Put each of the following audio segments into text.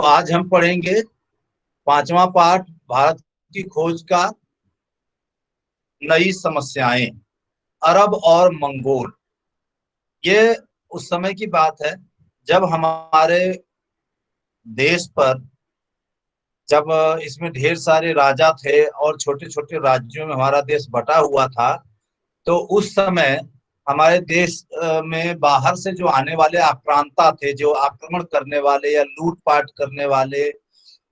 तो आज हम पढ़ेंगे पांचवा पाठ, भारत की खोज का, नई समस्याएं, अरब और मंगोल। ये उस समय की बात है जब हमारे देश पर, जब इसमें ढेर सारे राजा थे और छोटे छोटे राज्यों में हमारा देश बटा हुआ था। तो उस समय हमारे देश में बाहर से जो आने वाले आक्रांता थे, जो आक्रमण करने वाले या लूटपाट करने वाले,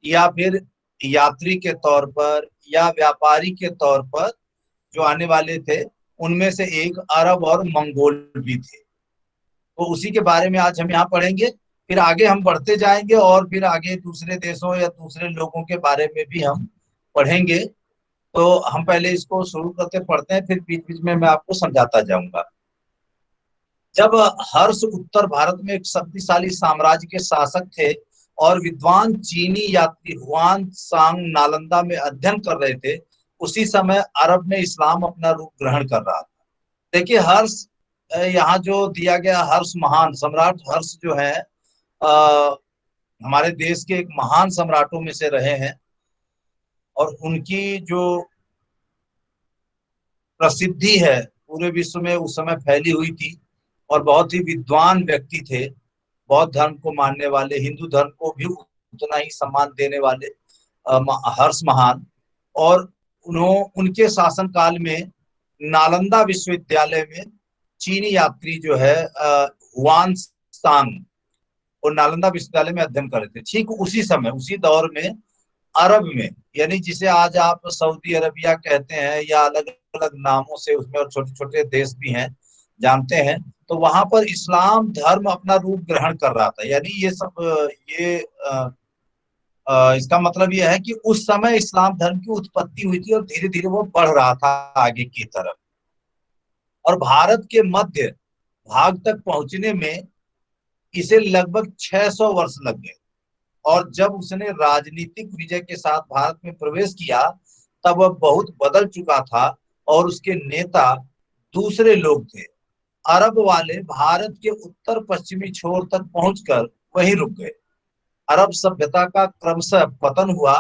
या फिर यात्री के तौर पर या व्यापारी के तौर पर जो आने वाले थे, उनमें से एक अरब और मंगोल भी थे। तो उसी के बारे में आज हम यहाँ पढ़ेंगे। फिर आगे हम बढ़ते जाएंगे और फिर आगे दूसरे देशों या दूसरे लोगों के बारे में भी हम पढ़ेंगे। तो हम पहले इसको शुरू करते पढ़ते हैं, फिर बीच बीच में मैं आपको समझाता जाऊंगा। जब हर्ष उत्तर भारत में एक शक्तिशाली साम्राज्य के शासक थे और विद्वान चीनी यात्री हुआन सांग नालंदा में अध्ययन कर रहे थे, उसी समय अरब में इस्लाम अपना रूप ग्रहण कर रहा था। देखिए, हर्ष यहाँ जो दिया गया, हर्ष महान सम्राट हर्ष जो है, अ, हमारे देश के एक महान सम्राटों में से रहे हैं और उनकी जो प्रसिद्धि है पूरे विश्व में उस समय फैली हुई थी। और बहुत ही विद्वान व्यक्ति थे, बौद्ध धर्म को मानने वाले, हिंदू धर्म को भी उतना ही सम्मान देने वाले हर्ष महान। और उनके शासन काल में नालंदा विश्वविद्यालय में चीनी यात्री जो है हुआन सांग, वो नालंदा विश्वविद्यालय में अध्ययन कर रहे थे। ठीक उसी समय, उसी दौर में अरब में, यानी जिसे आज आप सऊदी अरबिया कहते हैं या अलग अलग नामों से उसमें और छोटे छोटे देश भी हैं जानते हैं, तो वहां पर इस्लाम धर्म अपना रूप ग्रहण कर रहा था। यानी ये सब ये इसका मतलब यह है कि उस समय इस्लाम धर्म की उत्पत्ति हुई थी और धीरे धीरे वो बढ़ रहा था आगे की तरफ। और भारत के मध्य भाग तक पहुंचने में इसे लगभग 600 वर्ष लग गए। और जब उसने राजनीतिक विजय के साथ भारत में प्रवेश किया, तब वह बहुत बदल चुका था और उसके नेता दूसरे लोग थे। अरब वाले भारत के उत्तर पश्चिमी छोर तक पहुंचकर वहीं रुक गए। अरब सभ्यता का क्रमशः पतन हुआ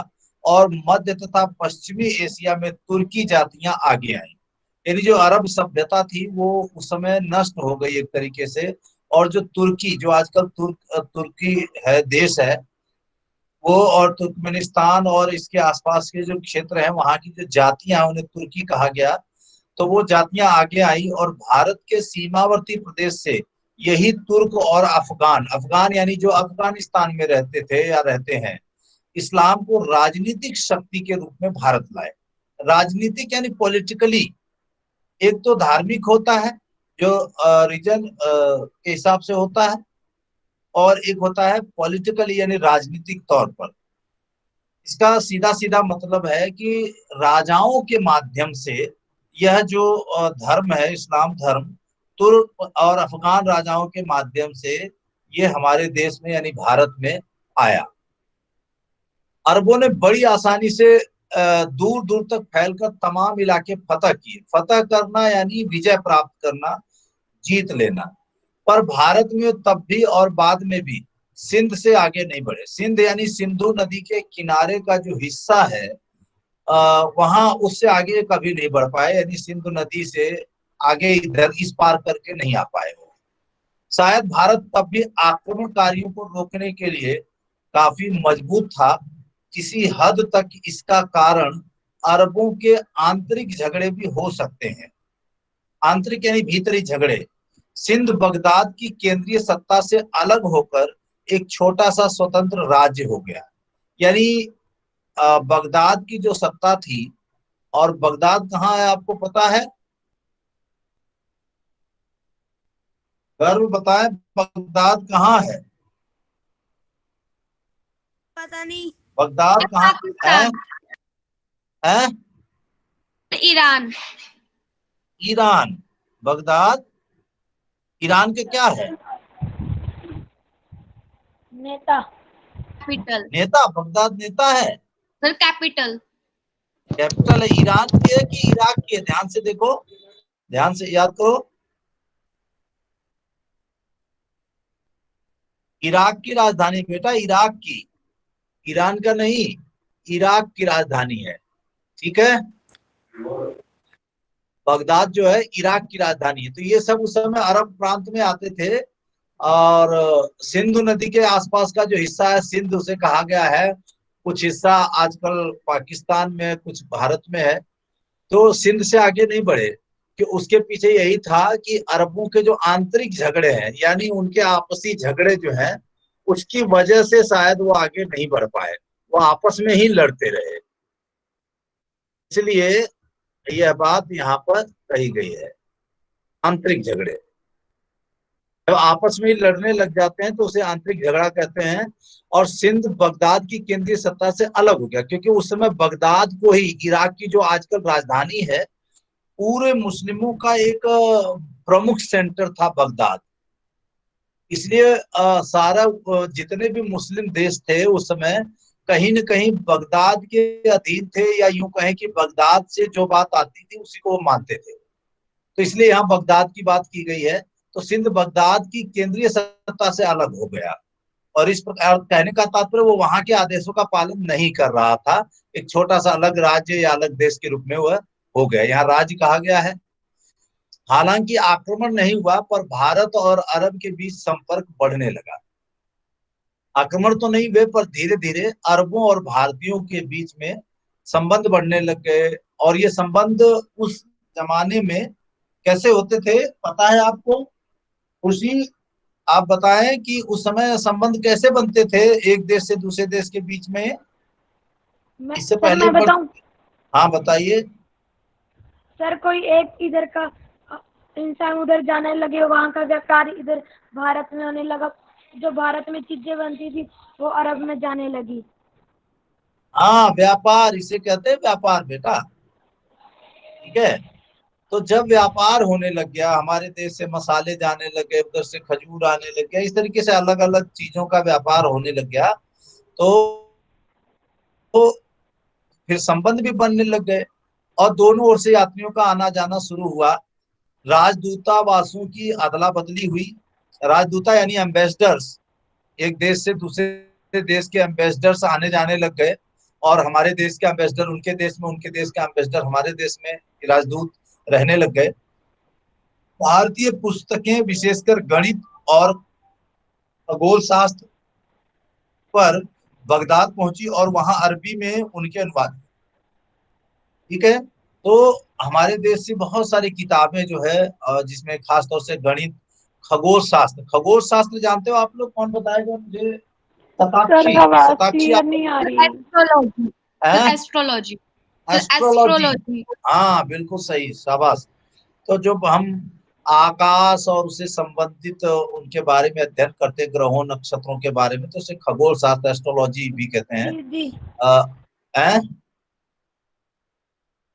और मध्य तथा पश्चिमी एशिया में तुर्की जातियां आगे आईं। यानी जो अरब सभ्यता थी वो उस समय नष्ट हो गई एक तरीके से। और जो तुर्की, जो आजकल तुर्की है, देश है वो, और तुर्कमेनिस्तान और इसके आसपास के जो क्षेत्र हैं, वहां की जो जातियां हैं उन्हें तुर्की कहा गया। तो वो जातियां आगे आई और भारत के सीमावर्ती प्रदेश से यही तुर्क और अफगान, अफगान यानी जो अफगानिस्तान में रहते थे या रहते हैं, इस्लाम को राजनीतिक शक्ति के रूप में भारत लाए। राजनीतिक यानी पॉलिटिकली, एक तो धार्मिक होता है जो रीजन के हिसाब से होता है, और एक होता है पॉलिटिकल यानी राजनीतिक तौर पर। इसका सीधा सीधा मतलब है कि राजाओं के माध्यम से यह जो धर्म है, इस्लाम धर्म, तुर्क और अफगान राजाओं के माध्यम से ये हमारे देश में यानी भारत में आया। अरबों ने बड़ी आसानी से दूर दूर तक फैलकर तमाम इलाके फतह किए। फतह करना यानी विजय प्राप्त करना, जीत लेना। पर भारत में तब भी और बाद में भी सिंध से आगे नहीं बढ़े। सिंध यानी सिंधु नदी के किनारे का जो हिस्सा है, वहां उससे आगे कभी नहीं बढ़ पाए। यानी सिंधु नदी से आगे इधर इस पार करके नहीं आ पाए हो। शायद भारत तब भी आक्रमणकारियों को रोकने के लिए काफी मजबूत था। किसी हद तक इसका कारण अरबों के आंतरिक झगड़े भी हो सकते हैं। आंतरिक यानी भीतरी झगड़े। सिंध बगदाद की केंद्रीय सत्ता से अलग होकर एक छोटा सा स्वतंत्र राज्य हो गया। यानी बगदाद की जो सत्ता थी, और बगदाद कहाँ है आपको पता है? गर्व बताएं, बगदाद कहाँ है? पता नहीं। बगदाद कहाँ है? पाकिस्तान। है ईरान। ईरान। बगदाद ईरान के क्या है? नेता। कैपिटल। नेता? बगदाद नेता है? Sir capital. कैपिटल है। ईरान की है कि इराक की है? ध्यान से देखो, ध्यान से याद करो। इराक की राजधानी बेटा, इराक की। ईरान का नहीं, इराक की राजधानी है। ठीक है, बगदाद जो है इराक की राजधानी है। तो ये सब उस समय अरब प्रांत में आते थे। और सिंधु नदी के आसपास का जो हिस्सा है सिंध उसे कहा गया है। कुछ हिस्सा आजकल पाकिस्तान में, कुछ भारत में है। तो सिंध से आगे नहीं बढ़े, कि उसके पीछे यही था कि अरबों के जो आंतरिक झगड़े हैं, यानी उनके आपसी झगड़े जो हैं, उसकी वजह से शायद वो आगे नहीं बढ़ पाए, वो आपस में ही लड़ते रहे। इसलिए यह बात यहाँ पर कही गई है, आंतरिक झगड़े। जब आपस में ही लड़ने लग जाते हैं तो उसे आंतरिक झगड़ा कहते हैं। और सिंध बगदाद की केंद्रीय सत्ता से अलग हो गया, क्योंकि उस समय बगदाद को ही, इराक की जो आजकल राजधानी है, पूरे मुस्लिमों का एक प्रमुख सेंटर था बगदाद। इसलिए सारा जितने भी मुस्लिम देश थे उस समय कहीं न कहीं बगदाद के अधीन थे, या यूं कहें कि बगदाद से जो बात आती थी उसी को वो मानते थे। तो इसलिए यहाँ बगदाद की बात की गई है। तो सिंध बगदाद की केंद्रीय सत्ता से अलग हो गया। और इस प्रकार कहने का तात्पर्य वो वहां के आदेशों का पालन नहीं कर रहा था, एक छोटा सा अलग राज्य या अलग देश के रूप में वह हो गया, यहाँ राज्य कहा गया है। हालांकि आक्रमण नहीं हुआ, पर भारत और अरब के बीच संपर्क बढ़ने लगा। आक्रमण तो नहीं हुए, पर धीरे धीरे अरबों और भारतीयों के बीच में संबंध बढ़ने लग गए। और ये संबंध उस जमाने में कैसे होते थे, पता है आपको? उसी, आप बताएं कि उस समय संबंध कैसे बनते थे एक देश से दूसरे देश के बीच में। इससे सर पहले मैं बताऊं? हाँ बताइए। सर कोई एक इधर का इंसान उधर जाने लगे, वहाँ का व्यापार इधर भारत में होने लगा, जो भारत में चीजें बनती थी वो अरब में जाने लगी। हाँ, व्यापार, इसे कहते हैं व्यापार बेटा। ठीक है, तो जब व्यापार होने लग गया, हमारे देश से मसाले जाने लगे, उधर से खजूर आने लग गया, इस तरीके से अलग अलग चीजों का व्यापार होने लग गया। तो फिर संबंध भी बनने लग गए, और दोनों ओर से यात्रियों का आना जाना शुरू हुआ। राजदूतावासों की अदला बदली हुई। राजदूता यानी एम्बेसडर्स, एक देश से दूसरे देश के एम्बेसडर्स आने जाने लग गए। और हमारे देश के एम्बेसडर उनके देश में, उनके देश का एम्बेसडर हमारे देश में, राजदूत रहने लग गए। भारतीय पुस्तकें विशेषकर गणित और खगोल शास्त्र पर बगदाद पहुंची, और वहां अरबी में उनके अनुवाद। ठीक है, तो हमारे देश से बहुत सारी किताबें जो है, जिसमें खासतौर से गणित, खगोल शास्त्र जानते हो आप लोग? कौन बताएगा मुझे? सर शताक्षी, आवाज शताक्षी क्लियर नहीं आ रही। एस्ट्रोलॉजी। है? एस्ट्रोलॉजी। Astrology, astrology. हाँ बिल्कुल सही, शाबाश। तो जब हम आकाश और उससे संबंधित उनके बारे में अध्ययन करते हैं, ग्रहों नक्षत्रों के बारे में, तो उसे खगोल शास्त्र, एस्ट्रोलॉजी भी कहते हैं। जी जी। आ, हैं?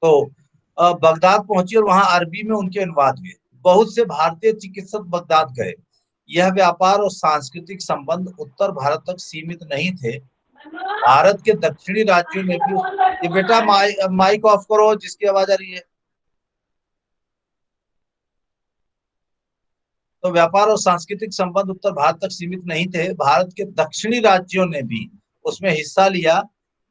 तो बगदाद पहुंची और वहां अरबी में उनके अनुवाद हुए। बहुत से भारतीय चिकित्सक बगदाद गए। यह व्यापार और सांस्कृतिक संबंध उत्तर भारत तक सीमित नहीं थे, भारत के दक्षिणी राज्यों में भी। ये बेटा माइक ऑफ करो, जिसकी आवाज आ रही है। तो व्यापार और सांस्कृतिक संबंध उत्तर भारत तक सीमित नहीं थे, भारत के दक्षिणी राज्यों ने भी उसमें हिस्सा लिया।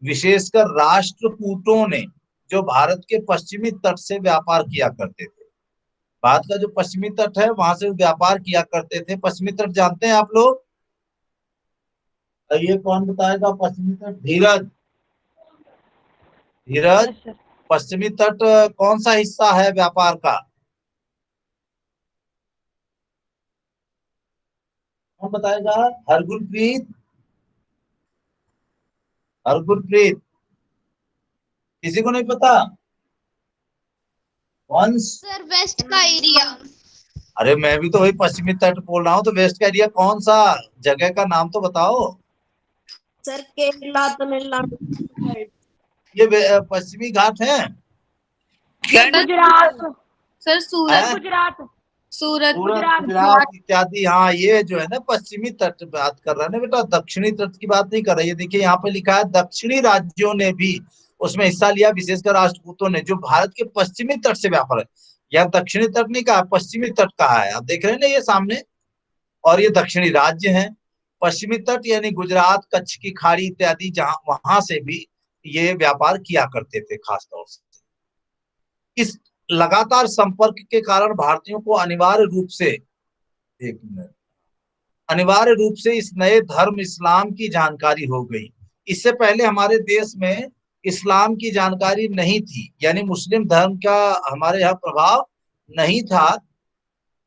विशेषकर राष्ट्रकूटों ने, जो भारत के पश्चिमी तट से व्यापार किया करते थे। भारत का जो पश्चिमी तट है वहां से व्यापार किया करते थे। पश्चिमी तट जानते हैं आप लोग? ये कौन बताएगा पश्चिमी तट? धीरज, धीरज, यस सर। पश्चिमी तट कौन सा हिस्सा है व्यापार का? कौन बताएगा? हरगुरप्रीत, हरगुरप्रीत, किसी को नहीं पता? वंश? सर वेस्ट का एरिया। अरे मैं भी तो वही पश्चिमी तट बोल रहा हूँ, तो वेस्ट का एरिया कौन सा? जगह का नाम तो बताओ। सर केरला, तमिलनाडु। ये पश्चिमी घाट है? गुजरात। सर है? सूरत। गुजरात। सूरत। सूरत, गुजरात। गुजरात इत्यादि। हाँ, ये जो है ना पश्चिमी तट बात कर रहा है ना बेटा, दक्षिणी तट की बात नहीं कर रही है। देखिए यहाँ पे लिखा है दक्षिणी राज्यों ने भी उसमें हिस्सा लिया, विशेषकर राष्ट्रकूटों ने, जो भारत के पश्चिमी तट से व्यापार है। यह दक्षिणी तट नहीं कहा, पश्चिमी तट कहा है। आप देख रहे हैं ना ये सामने, और ये दक्षिणी राज्य हैं। पश्चिमी तट यानी गुजरात, कच्छ की खाड़ी इत्यादि, जहां वहां से भी ये व्यापार किया करते थे खास तौर से। इस लगातार संपर्क के कारण भारतीयों को एक मिनट अनिवार्य रूप से इस नए धर्म इस्लाम की जानकारी हो गई। इससे पहले हमारे देश में इस्लाम की जानकारी नहीं थी, यानी मुस्लिम धर्म का हमारे यहाँ प्रभाव नहीं था।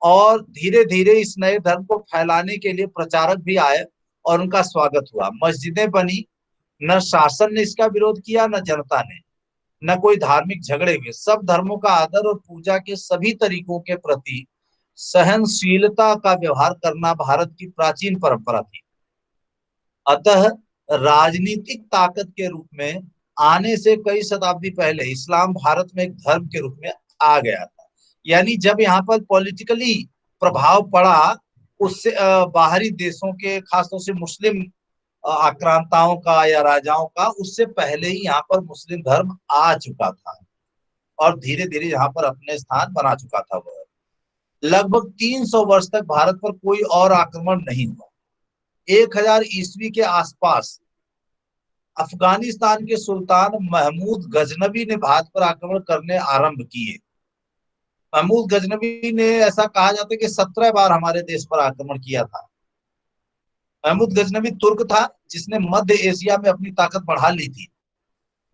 और धीरे धीरे इस नए धर्म को फैलाने के लिए प्रचारक भी आए और उनका स्वागत हुआ। मस्जिदें बनी, न शासन ने इसका विरोध किया, न जनता ने, न कोई धार्मिक झगड़े हुए। सब धर्मों का आदर और पूजा के सभी तरीकों के प्रति सहनशीलता का व्यवहार करना भारत की प्राचीन परंपरा थी। अतः राजनीतिक ताकत के रूप में आने से कई शताब्दी पहले इस्लाम भारत में एक धर्म के रूप में आ गया था। यानी जब यहाँ पर पॉलिटिकली प्रभाव पड़ा, उससे बाहरी देशों के, खासतौर से मुस्लिम आक्रांताओं का या राजाओं का, उससे पहले ही यहाँ पर मुस्लिम धर्म आ चुका था और धीरे धीरे यहाँ पर अपने स्थान बना चुका था। वह लगभग 300 वर्ष तक भारत पर कोई और आक्रमण नहीं हुआ। 1000 ईस्वी के आसपास अफगानिस्तान के सुल्तान महमूद गजनबी ने भारत पर आक्रमण करने आरंभ किए। महमूद गजनबी ने, ऐसा कहा जाता है कि 17 बार हमारे देश पर आक्रमण किया था। महमूद गजनबी तुर्क था जिसने मध्य एशिया में अपनी ताकत बढ़ा ली थी।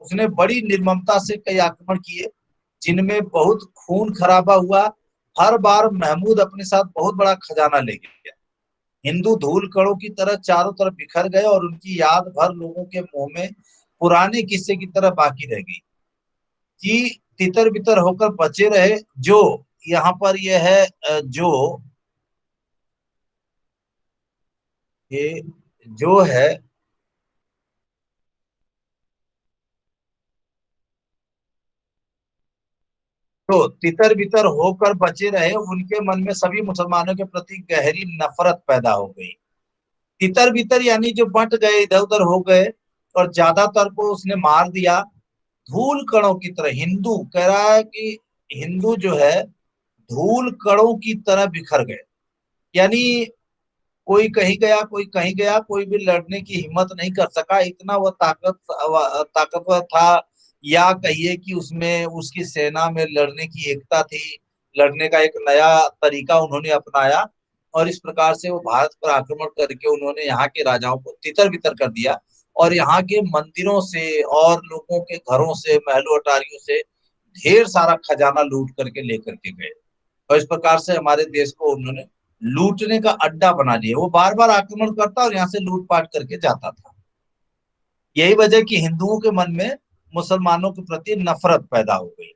उसने बड़ी निर्ममता से कई आक्रमण किए जिनमें बहुत खून खराबा हुआ। हर बार महमूद अपने साथ बहुत बड़ा खजाना ले गया। हिंदू धूल कणों की तरह चारों तरफ बिखर गए और उनकी याद भर लोगों के मुंह में पुराने किस्से की तरह बाकी रह गई। कि तितर बितर होकर बचे रहे। जो यहाँ पर यह है, ये जो है तो तितर बितर होकर बचे रहे, उनके मन में सभी मुसलमानों के प्रति गहरी नफरत पैदा हो गई। तितर बितर यानी जो बंट गए, इधर उधर हो गए, और ज्यादातर को उसने मार दिया। धूल कणों की तरह, हिंदू कह रहा है कि हिंदू जो है धूल कणों की तरह बिखर गए। यानी कोई कहीं गया, कोई कहीं गया, कोई भी लड़ने की हिम्मत नहीं कर सका। इतना वह ताकतवर था, या कहिए कि उसमें, उसकी सेना में लड़ने की एकता थी। लड़ने का एक नया तरीका उन्होंने अपनाया और इस प्रकार से वो भारत पर आक्रमण करके उन्होंने यहाँ के राजाओं को तितर बितर कर दिया और यहाँ के मंदिरों से और लोगों के घरों से, महलों अटारियों से ढेर सारा खजाना लूट करके लेकर के गए। और इस प्रकार से हमारे देश को उन्होंने लूटने का अड्डा बना लिया। वो बार बार आक्रमण करता और यहाँ से लूटपाट करके जाता था। यही वजह कि हिंदुओं के मन में मुसलमानों के प्रति नफरत पैदा हो गई।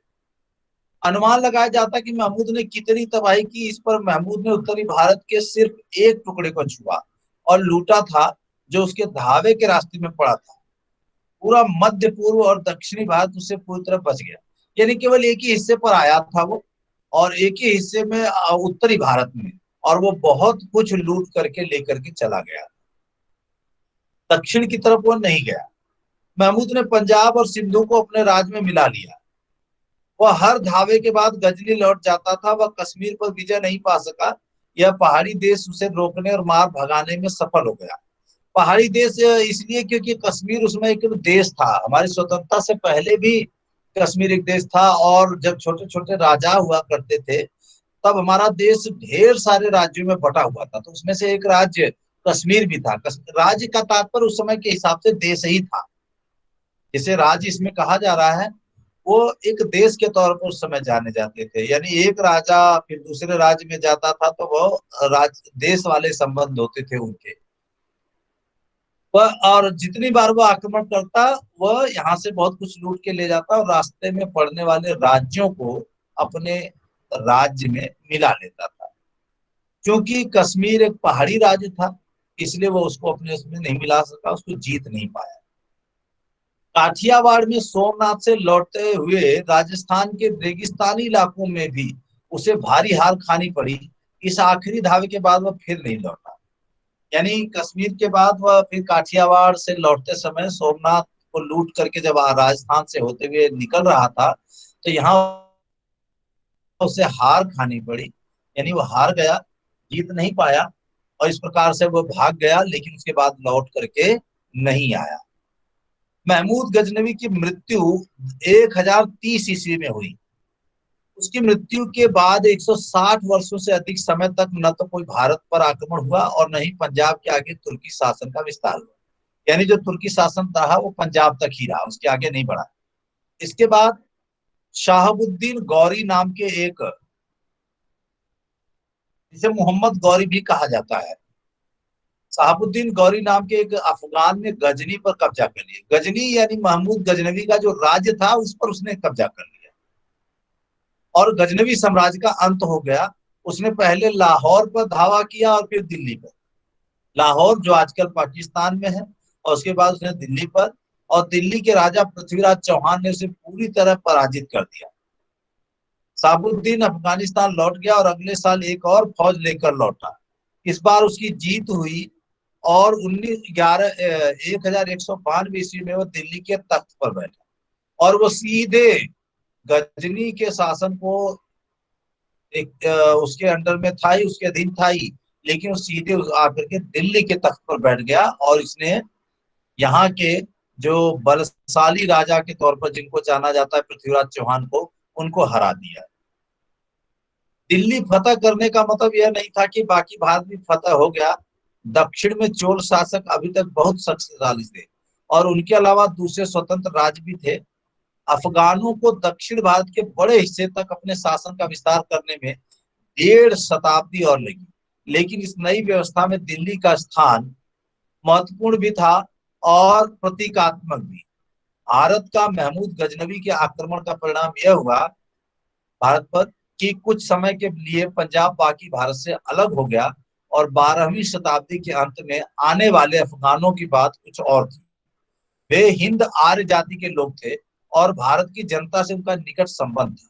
अनुमान लगाया जाता कि महमूद ने कितनी तबाही की, इस पर महमूद ने उत्तरी भारत के सिर्फ एक टुकड़े को छुआ और लूटा था जो उसके धावे के रास्ते में पड़ा था। पूरा मध्य पूर्व और दक्षिणी भारत उससे पूरी तरह बच गया। यानी केवल एक ही हिस्से पर आया था वो, और एक ही हिस्से में उत्तरी भारत में, और वो बहुत कुछ लूट करके लेकर के चला गया। दक्षिण की तरफ वो नहीं गया। महमूद ने पंजाब और सिंधु को अपने राज में मिला लिया। वह हर धावे के बाद गजनी लौट जाता था। वह कश्मीर पर विजय नहीं पा सका। यह पहाड़ी देश उसे रोकने और मार भगाने में सफल हो गया। पहाड़ी देश इसलिए क्योंकि कश्मीर उसमें एक देश था। हमारी स्वतंत्रता से पहले भी कश्मीर एक देश था, और जब छोटे छोटे राजा हुआ करते थे तब हमारा देश ढेर सारे राज्यों में बटा हुआ था। तो उसमें से एक राज्य कश्मीर भी था। राज्य का तात्पर्य उस समय के हिसाब से देश ही था। जिसे राज्य इसमें कहा जा रहा है वो एक देश के तौर पर उस समय जाने जाते थे। यानी एक राजा फिर दूसरे राज्य में जाता था तो वो देश वाले संबंध होते थे उनके। वह, और जितनी बार वो आक्रमण करता वह यहाँ से बहुत कुछ लूट के ले जाता और रास्ते में पड़ने वाले राज्यों को अपने राज्य में मिला लेता था। क्योंकि कश्मीर एक पहाड़ी राज्य था इसलिए वो उसको अपने उसमें नहीं मिला सका, उसको जीत नहीं पाया। काठियावाड़ में सोमनाथ से लौटते हुए राजस्थान के रेगिस्तानी इलाकों में भी उसे भारी हार खानी पड़ी। इस आखिरी धावे के बाद वह फिर नहीं लौटा। यानी कश्मीर के बाद वह फिर काठियावाड़ से लौटते समय सोमनाथ को लूट करके जब राजस्थान से होते हुए निकल रहा था तो यहाँ उसे हार खानी पड़ी। यानी वो हार गया, जीत नहीं पाया। और इस प्रकार से वो भाग गया, लेकिन उसके बाद लौट करके नहीं आया। महमूद गजनवी की मृत्यु 1030 ईस्वी में हुई। उसकी मृत्यु के बाद 160 वर्षों से अधिक समय तक न तो कोई भारत पर आक्रमण हुआ और न ही पंजाब के आगे तुर्की शासन का विस्तार हुआ। यानी जो तुर्की शासन था वो पंजाब तक ही रहा, उसके आगे नहीं बढ़ा। इसके बाद शाहबुद्दीन गौरी नाम के एक, जिसे मोहम्मद गौरी भी कहा जाता है, शाहबुद्दीन गौरी नाम के एक अफगान ने गजनी पर कब्जा कर लिया। गजनी यानी महमूद गजनवी का जो राज्य था उस पर उसने कब्जा कर लिया और गजनवी साम्राज्य का अंत हो गया। उसने पहले लाहौर पर धावा किया और फिर दिल्ली पर। लाहौर जो आजकल पाकिस्तान में है, और उसके बाद उसने दिल्ली पर, और दिल्ली के राजा पृथ्वीराज चौहान ने उसे पूरी तरह पराजित कर दिया। शाहबुद्दीन अफगानिस्तान लौट गया और अगले साल एक और फौज लेकर लौटा। इस बार उसकी जीत हुई और 1192 ईस्वी में वो दिल्ली के तख्त पर बैठा और वो सीधे गजनी के शासन को उसके अंडर में था ही, उसके अधीन था ही, लेकिन वो सीधे आकर के दिल्ली के तख्त पर बैठ गया और इसने यहाँ के जो बलशाली राजा के तौर पर जिनको जाना जाता है पृथ्वीराज चौहान को, उनको हरा दिया। दिल्ली फतह करने का मतलब यह नहीं था कि बाकी भारत भी फतह हो गया। दक्षिण में चोल शासक अभी तक बहुत शक्तिशाली थे और उनके अलावा दूसरे स्वतंत्र राज्य भी थे। अफगानों को दक्षिण भारत के बड़े हिस्से तक अपने शासन का विस्तार करने में 1.5 शताब्दी और लगी, लेकिन इस नई व्यवस्था में दिल्ली का स्थान महत्वपूर्ण भी था और प्रतीकात्मक भी। भारत का महमूद गजनवी के आक्रमण का परिणाम यह हुआ भारत पर कि कुछ समय के लिए पंजाब बाकी भारत से अलग हो गया और 12वीं शताब्दी के अंत में आने वाले अफगानों की बात कुछ और थी। वे हिंद आर्य जाति के लोग थे और भारत की जनता से उनका निकट संबंध था।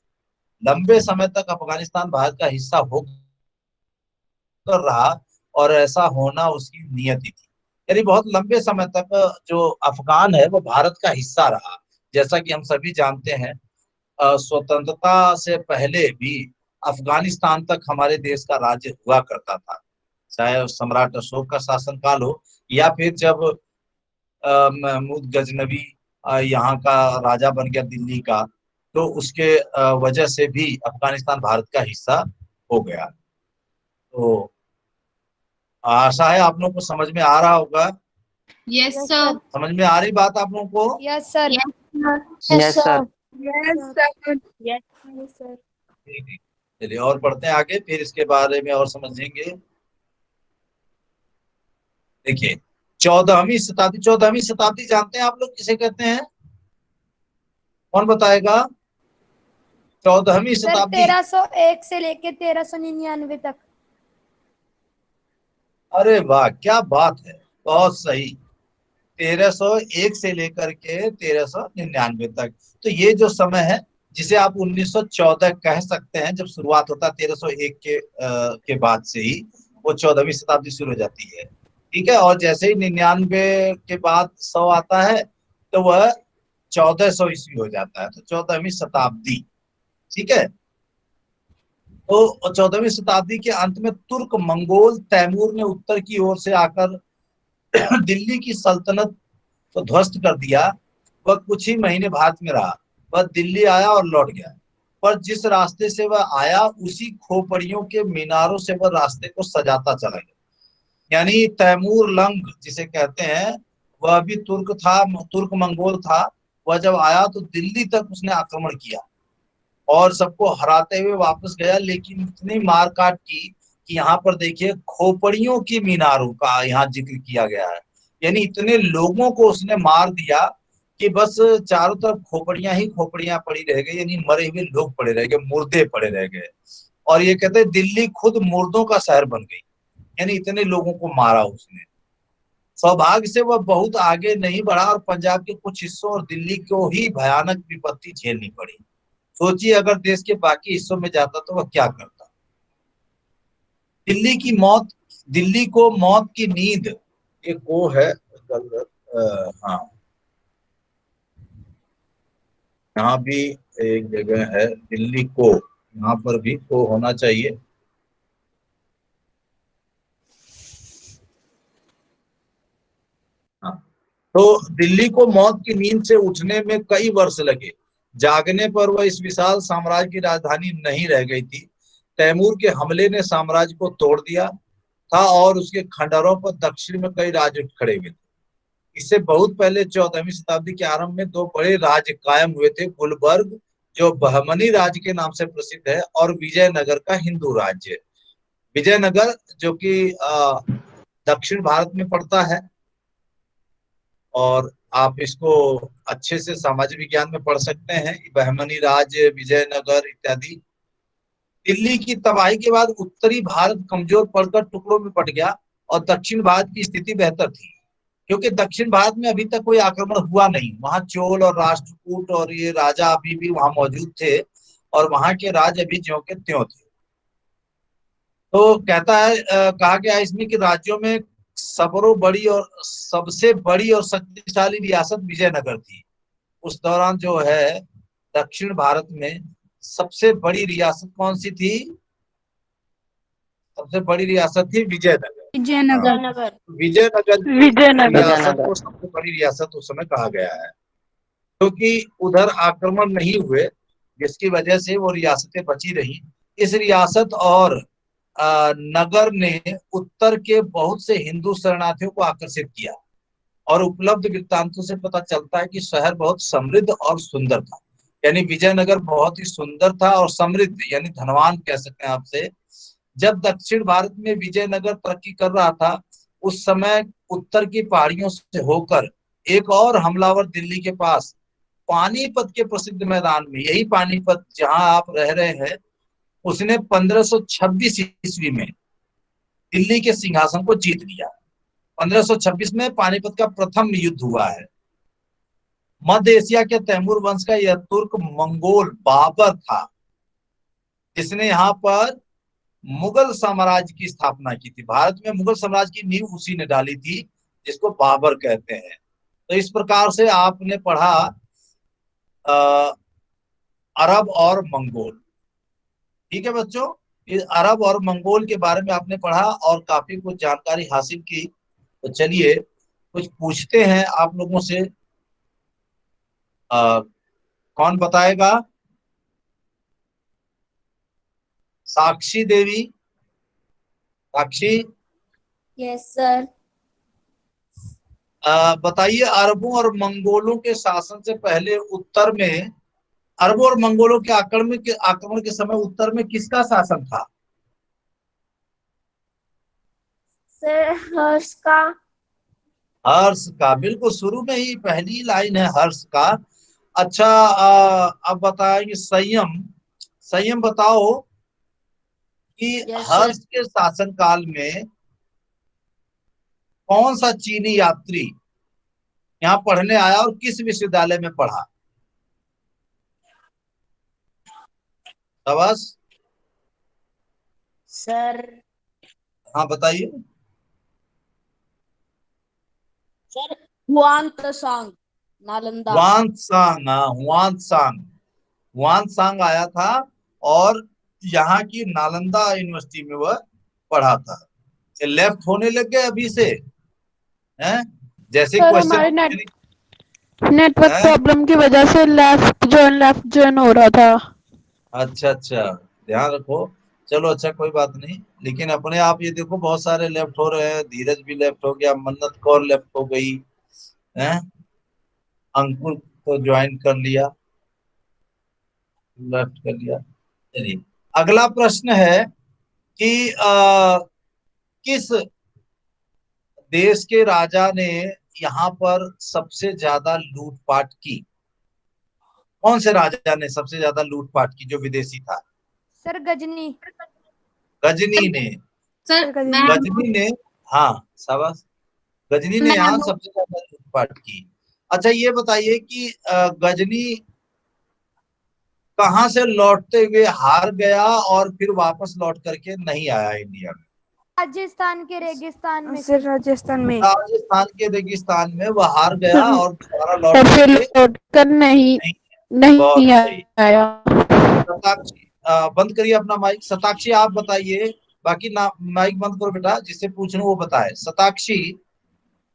लंबे समय तक अफगानिस्तान भारत का हिस्सा होकर रहा और ऐसा होना उसकी नियति थी। यानी बहुत लंबे समय तक जो अफगान है वो भारत का हिस्सा रहा। जैसा कि हम सभी जानते हैं, स्वतंत्रता से पहले भी अफगानिस्तान तक हमारे देश का राज्य हुआ करता था, चाहे सम्राट अशोक का शासनकाल हो या फिर जब महमूद गजनवी यहाँ का राजा बन गया दिल्ली का, तो उसके वजह से भी अफगानिस्तान भारत का हिस्सा हो गया। तो आशा है आप लोगों को समझ में आ रहा होगा। Yes sir. समझ में आ रही बात आप लोगों को? Yes sir. Yes sir. ठीक है, चलिए और पढ़ते हैं आगे, फिर इसके बारे में और समझेंगे। देखिए 14वीं शताब्दी जानते हैं आप लोग किसे कहते हैं? कौन बताएगा? 14वीं सर शताब्दी। 1301 से लेके 1399 तक। अरे वाह, क्या बात है, बहुत सही। 1301 से लेकर के 1399 तक, तो ये जो समय है जिसे आप 1914 कह सकते हैं, जब शुरुआत होता है 1301 के बाद से ही वो 14वीं शताब्दी शुरू हो जाती है। ठीक है, और जैसे ही 99 के बाद 100 आता है तो वह 1400 ईस्वी हो जाता है, तो 14वीं शताब्दी। ठीक है, तो 14वीं शताब्दी के अंत में तुर्क मंगोल तैमूर ने उत्तर की ओर से आकर दिल्ली की सल्तनत को ध्वस्त कर दिया। वह कुछ ही महीने भारत में रहा, वह दिल्ली आया और लौट गया, पर जिस रास्ते से वह आया उसी खोपड़ियों के मीनारों से वह रास्ते को सजाता चला गया। यानी तैमूर लंग जिसे कहते हैं, वह भी तुर्क था, तुर्क मंगोल था। वह जब आया तो दिल्ली तक उसने आक्रमण किया और सबको हराते हुए वापस गया, लेकिन इतनी मारकाट की कि यहाँ पर देखिए खोपड़ियों की मीनारों का यहाँ जिक्र किया गया है। यानी इतने लोगों को उसने मार दिया कि बस चारों तरफ खोपड़ियां ही खोपड़ियां पड़ी रह गई, यानी मरे हुए लोग पड़े रह गए, मुर्दे पड़े रह गए। और ये कहते हैं दिल्ली खुद मुर्दों का शहर बन गई, यानी इतने लोगों को मारा उसने। सौभाग्य से वह बहुत आगे नहीं बढ़ा और पंजाब के कुछ हिस्सों और दिल्ली को ही भयानक विपत्ति झेलनी पड़ी। सोचिए अगर देश के बाकी हिस्सों में जाता तो वह क्या करता। दिल्ली को मौत की नींद, एक वो है हाँ, यहाँ भी एक जगह है दिल्ली को, यहाँ पर भी को होना चाहिए। तो दिल्ली को मौत की नींद से उठने में कई वर्ष लगे। जागने पर वह इस विशाल साम्राज्य की राजधानी नहीं रह गई थी। तैमूर के हमले ने साम्राज्य को तोड़ दिया था और उसके खंडहरों पर दक्षिण में कई राज्य उठ खड़े हुए थे। इससे बहुत पहले 14वीं शताब्दी के आरंभ में दो बड़े राज्य कायम हुए थे, गुलबर्ग जो बहमनी राज्य के नाम से प्रसिद्ध है और विजयनगर का हिंदू राज्य। विजयनगर जो कि दक्षिण भारत में पड़ता है, और आप इसको अच्छे से सामाजिक विज्ञान में पढ़ सकते हैं, बहमनी राज्य, विजयनगर इत्यादि। दिल्ली की तबाही के बाद उत्तरी भारत कमजोर पड़कर टुकड़ों में बट गया और दक्षिण भारत की स्थिति बेहतर थी, क्योंकि दक्षिण भारत में अभी तक कोई आक्रमण हुआ नहीं। वहां चोल और राष्ट्रकूट और ये राजा अभी भी वहां मौजूद थे और वहां के राज अभी ज्यों के त्यों थे। तो कहता है कहा गया है इसमें कि राज्यों में सबसे बड़ी और शक्तिशाली रियासत विजयनगर थी। उस दौरान जो है दक्षिण भारत में सबसे बड़ी रियासत कौन सी थी? सबसे बड़ी रियासत थी विजयनगर। विजयनगर। विजयनगर रियासत को सबसे बड़ी रियासत उस समय कहा गया है, क्योंकि उधर आक्रमण नहीं हुए, जिसकी वजह से वो रियासतें बची रही। इस रियासत और नगर ने उत्तर के बहुत से हिंदू शरणार्थियों को आकर्षित किया और उपलब्ध वृत्तांतों से पता चलता है कि शहर बहुत समृद्ध और सुंदर था। यानी विजयनगर बहुत ही सुंदर था और समृद्ध, यानी धनवान कह सकते हैं आपसे। जब दक्षिण भारत में विजयनगर तरक्की कर रहा था, उस समय उत्तर की पहाड़ियों से होकर एक और हमलावर दिल्ली के पास पानीपत के प्रसिद्ध मैदान में, यही पानीपत जहां आप रह रहे हैं, उसने 1526 ईस्वी में दिल्ली के सिंहासन को जीत लिया। 1526 में पानीपत का प्रथम युद्ध हुआ है। मध्य एशिया के तैमूर वंश का यह तुर्क मंगोल बाबर था, जिसने यहाँ पर मुगल साम्राज्य की स्थापना की थी। भारत में मुगल साम्राज्य की नींव उसी ने डाली थी, जिसको बाबर कहते हैं। तो इस प्रकार से आपने पढ़ा अरब और मंगोल। ठीक है बच्चों, इस अरब और मंगोल के बारे में आपने पढ़ा और काफी कुछ जानकारी हासिल की। तो चलिए कुछ पूछते हैं आप लोगों से। कौन बताएगा? साक्षी देवी। साक्षी, यस सर। बताइए, अरबों और मंगोलों के शासन से पहले उत्तर में, अरबों और मंगोलों के आक्रमण के समय उत्तर में किसका शासन था? सर हर्ष का। हर्ष का, बिल्कुल शुरू में ही पहली लाइन है हर्ष का। अच्छा, अब बताएंगे संयम। संयम बताओ कि हर्ष के शासन काल में कौन सा चीनी यात्री यहाँ पढ़ने आया और किस विश्वविद्यालय में पढ़ा? शाबाश। सर हाँ बताइए। सर हुआंतसांग, नालंदा। हुआंतसांग आया था और यहाँ की नालंदा यूनिवर्सिटी में वह पढ़ा था। लेफ्ट होने लग गए अभी से, हैं? जैसे क्वेश्चन नेटवर्क प्रॉब्लम की वजह से लेफ्ट ज्वाइन हो रहा था। अच्छा अच्छा, ध्यान रखो। चलो अच्छा, कोई बात नहीं। लेकिन अपने आप ये देखो बहुत सारे लेफ्ट हो रहे हैं। धीरज भी लेफ्ट हो गया, मन्नत कौर लेफ्ट हो गई है, अंकुर को ज्वाइन कर लिया, लेफ्ट कर लिया। चलिए अगला प्रश्न है कि किस देश के राजा ने यहाँ पर सबसे ज्यादा लूटपाट की? कौन से राजा ने सबसे ज्यादा लूटपाट की जो विदेशी था? सर गजनी। गजनी ने। सर गजनी ने, हाँ शाबाश। गजनी ने यहाँ सबसे ज्यादा लूटपाट की। अच्छा ये बताइए कि गजनी कहाँ से लौटते हुए हार गया और फिर वापस लौट करके नहीं आया इंडिया में? राजस्थान के रेगिस्तान में। सर राजस्थान में। राजस्थान के रेगिस्तान में वह हार गया और दोबारा लौट कर नहीं आया। शताक्षी, बंद करिए अपना माइक। शताक्षी आप बताइए, बाकी ना माइक बंद करो बेटा, जिससे पूछ रहा हूं वो बताए। शताक्षी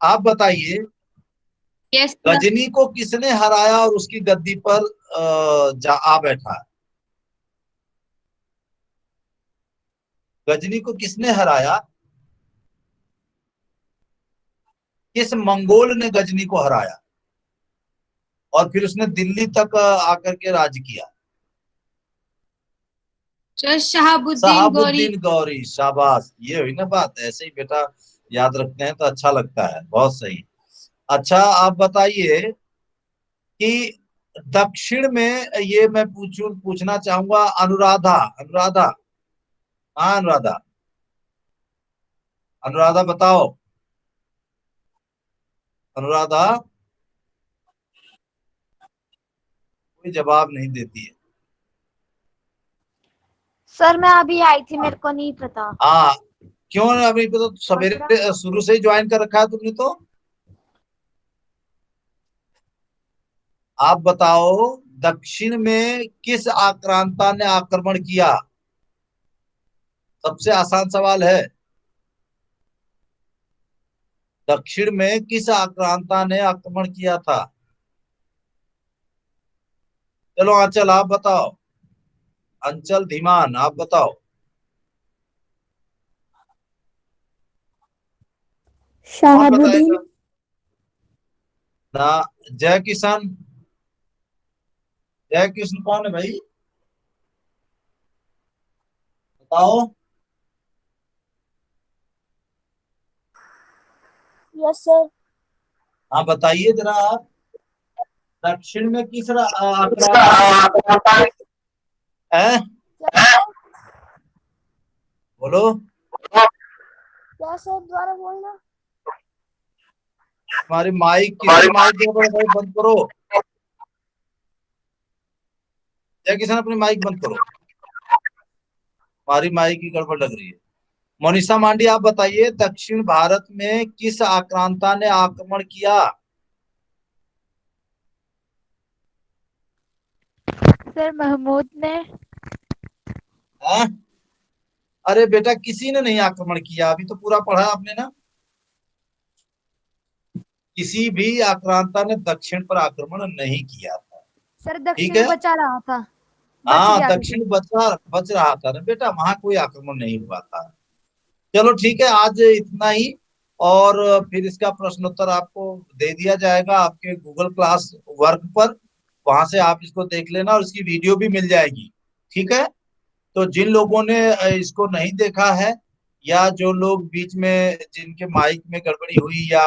आप बताइए Yes, sir. गजनी को किसने हराया और उसकी गद्दी पर आ बैठा? गजनी को किसने हराया? किस मंगोल ने गजनी को हराया और फिर उसने दिल्ली तक आकर के राज किया? Sir, Shahabuddin Gauri. Shahabuddin Gauri. शाबाश, ये हुई ना बात। ऐसे ही बेटा याद रखते हैं तो अच्छा लगता है। बहुत सही। अच्छा, आप बताइए कि दक्षिण में, ये मैं पूछना चाहूंगा, अनुराधा। अनुराधा, हाँ अनुराधा, अनुराधा बताओ। अनुराधा कोई जवाब नहीं देती है। सर मैं अभी आई थी, मेरे को नहीं पता। हाँ, क्यों अभी तो सवेरे शुरू से ही ज्वाइन कर रखा है तुमने तो। आप बताओ, दक्षिण में किस आक्रांता ने आक्रमण किया? सबसे आसान सवाल है। दक्षिण में किस आक्रांता ने आक्रमण किया था? चलो अंचल आप बताओ। अंचल धीमान आप बताओ। कौन शहाबुद्दीन। बताएगा? ना, जय किशन। जय कृष्ण कौन है भाई? बताओ। Yes sir. हाँ बताइए जरा आप। दक्षिण में किस आक्रांता है? बोलो। क्या सर, दोबारा बोलना। हमारी माइक, किसकी माइक गड़बड़ है भाई? बंद करो। जय किशन अपनी माइक बंद करो। हमारी माइक की गड़बड़ लग रही है। मोनिशा मांडी आप बताइए, दक्षिण भारत में किस आक्रांता ने आक्रमण किया? सर महमूद ने। हाँ? अरे बेटा, किसी ने नहीं आक्रमण किया। अभी तो पूरा पढ़ा आपने ना। किसी भी आक्रांता ने दक्षिण पर आक्रमण नहीं किया था। सर ठीक दक्षिण है। बचा रहा था, बच हाँ, गया था। दक्षिण बच रहा था ना बेटा, वहां कोई आक्रमण नहीं हुआ था। चलो ठीक है, आज इतना ही। और फिर इसका प्रश्नोत्तर आपको दे दिया जाएगा आपके गूगल क्लास वर्क पर। वहां से आप इसको देख लेना और इसकी वीडियो भी मिल जाएगी। ठीक है। तो जिन लोगों ने इसको नहीं देखा है, या जो लोग बीच में जिनके माइक में गड़बड़ी हुई या